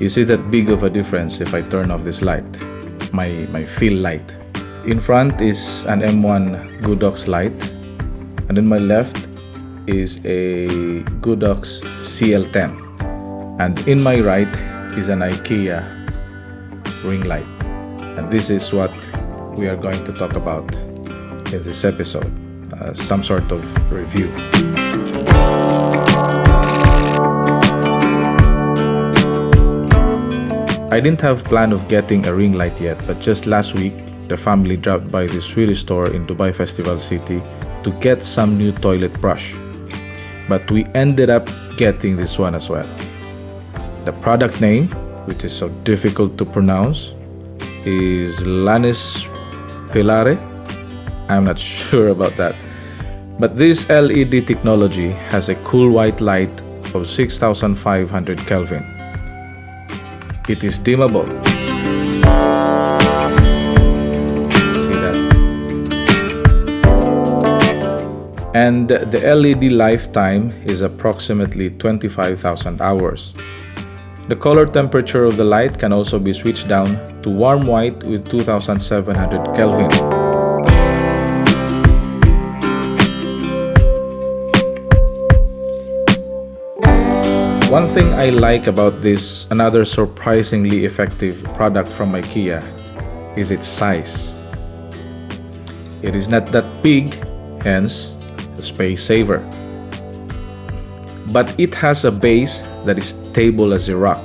You see that big of a difference if I turn off this light, my fill light. In front is an M1 Godox light, and in my left is a Godox CL10, and in my right is an Ikea ring light. And this is what we are going to talk about in this episode, some sort of review. I didn't have plan of getting a ring light yet, but just last week, the family dropped by the Swedish store in Dubai Festival City to get some new toilet brush. But we ended up getting this one as well. The product name, which is so difficult to pronounce, is Lanis Pilare. I'm not sure about that. But this LED technology has a cool white light of 6500 Kelvin. It is dimmable. See that? And the LED lifetime is approximately 25,000 hours. The color temperature of the light can also be switched down to warm white with 2700 Kelvin. One thing I like about this, another surprisingly effective product from Ikea, is its size. It is not that big, hence a space saver. But it has a base that is stable as a rock.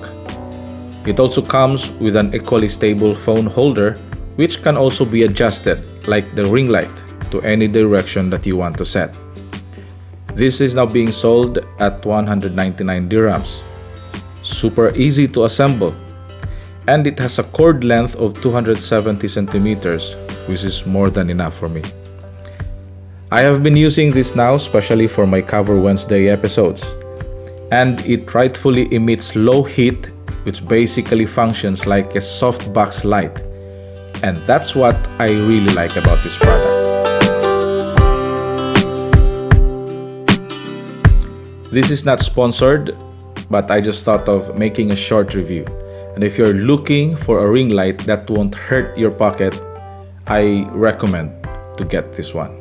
It also comes with an equally stable phone holder, which can also be adjusted, like the ring light, to any direction that you want to set. This is now being sold at 199 dirhams. Super easy to assemble. And it has a cord length of 270 centimeters, which is more than enough for me. I have been using this now, especially for my Cover Wednesday episodes. And it rightfully emits low heat, which basically functions like a softbox light. And that's what I really like about this product. This is not sponsored, but I just thought of making a short review. And if you're looking for a ring light that won't hurt your pocket, I recommend to get this one.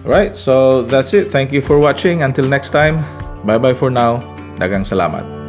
Alright, so that's it. Thank you for watching. Until next time, bye-bye for now. Daghang salamat.